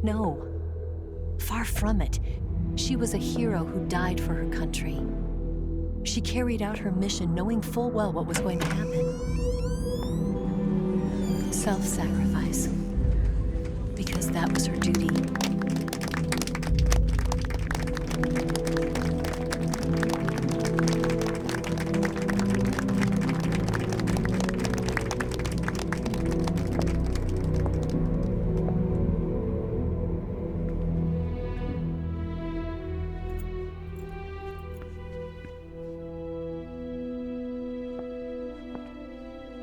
No. Far from it. She was a hero who died for her country. She carried out her mission knowing full well what was going to happen. Self-sacrifice. Because that was her duty.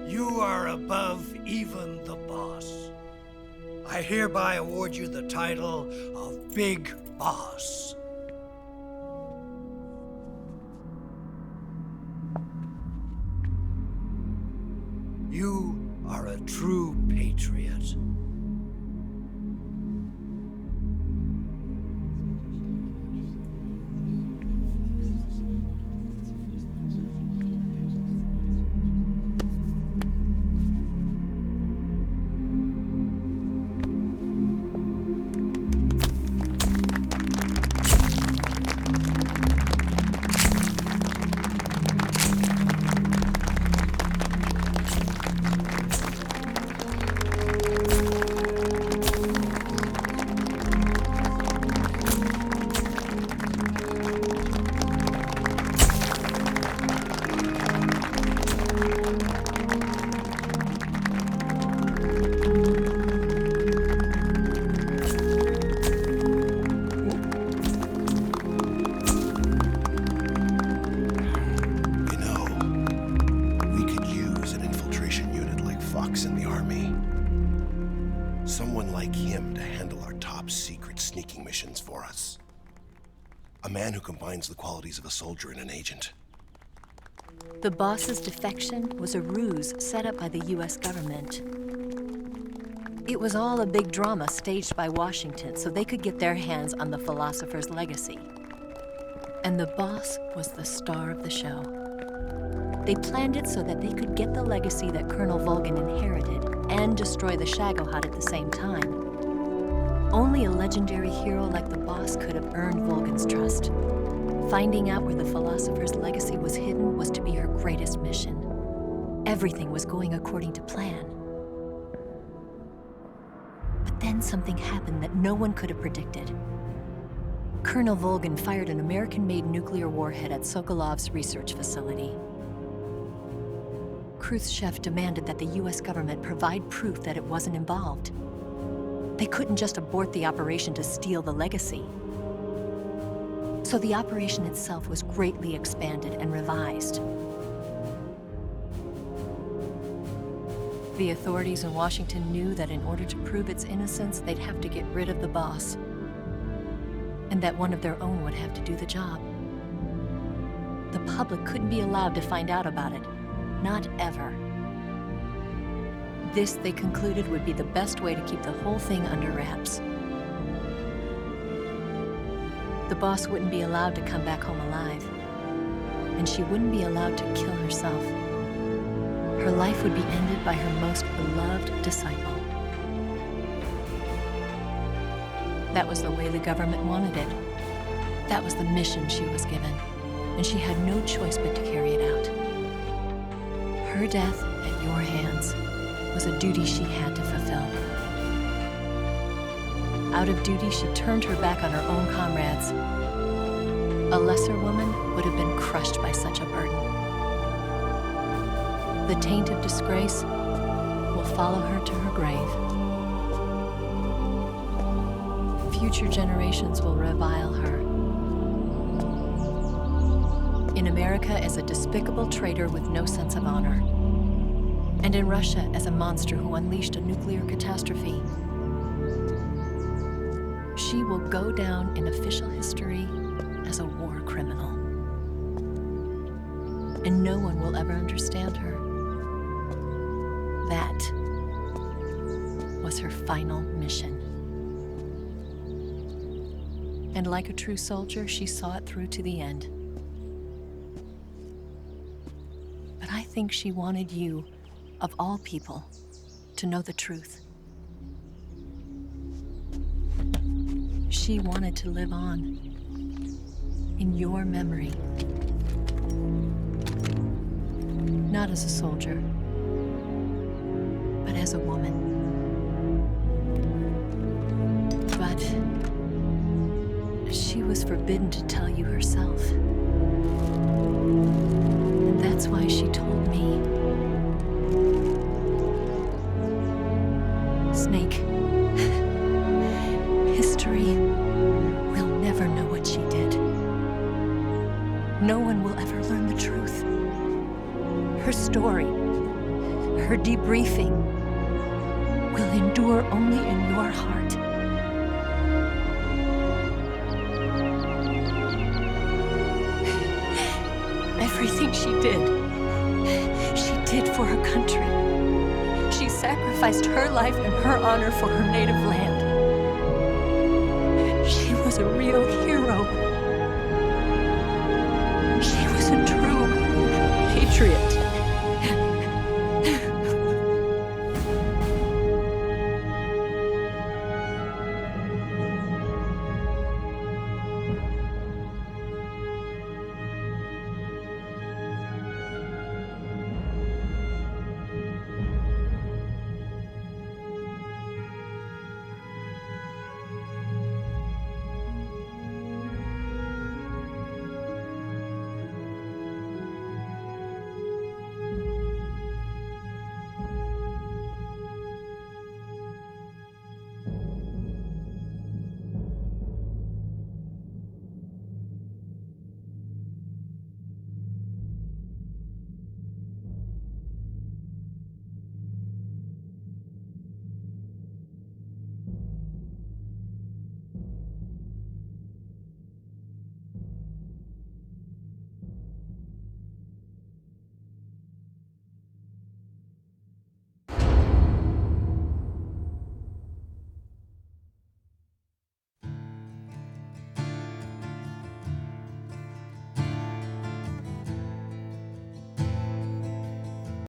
You are above even the boss. I hereby award you the title of Big Boss. You are a true patriot. Someone like him to handle our top secret sneaking missions for us. A man who combines the qualities of a soldier and an agent. The boss's defection was a ruse set up by the US government. It was all a big drama staged by Washington so they could get their hands on the philosopher's legacy. And the boss was the star of the show. They planned it so that they could get the legacy that Colonel Volgin inherited and destroy the Shagohod at the same time. Only a legendary hero like the boss could have earned Volgin's trust. Finding out where the philosopher's legacy was hidden was to be her greatest mission. Everything was going according to plan. But then something happened that no one could have predicted. Colonel Volgin fired an American-made nuclear warhead at Sokolov's research facility. Khrushchev demanded that the US government provide proof that it wasn't involved. They couldn't just abort the operation to steal the legacy. So the operation itself was greatly expanded and revised. The authorities in Washington knew that in order to prove its innocence, they'd have to get rid of the boss, and that one of their own would have to do the job. The public couldn't be allowed to find out about it. Not ever. This, they concluded, would be the best way to keep the whole thing under wraps. The boss wouldn't be allowed to come back home alive, and she wouldn't be allowed to kill herself. Her life would be ended by her most beloved disciple. That was the way the government wanted it. That was the mission she was given, and she had no choice but to carry it out. Her death at your hands was a duty she had to fulfill. Out of duty, she turned her back on her own comrades. A lesser woman would have been crushed by such a burden. The taint of disgrace will follow her to her grave. Future generations will revile her. In America as a despicable traitor with no sense of honor. And in Russia as a monster who unleashed a nuclear catastrophe. She will go down in official history as a war criminal. And no one will ever understand her. That was her final mission. And like a true soldier, she saw it through to the end. But I think she wanted you, of all people, to know the truth. She wanted to live on in your memory. Not as a soldier, but as a woman. But she was forbidden to tell you herself. And that's why she told me. Snake, history will never know what she did. No one will ever learn the truth. Her story, her debriefing, will endure only in your heart. Everything she did for her country. She sacrificed her life and her honor for her native land. She was a real hero. She was a true patriot.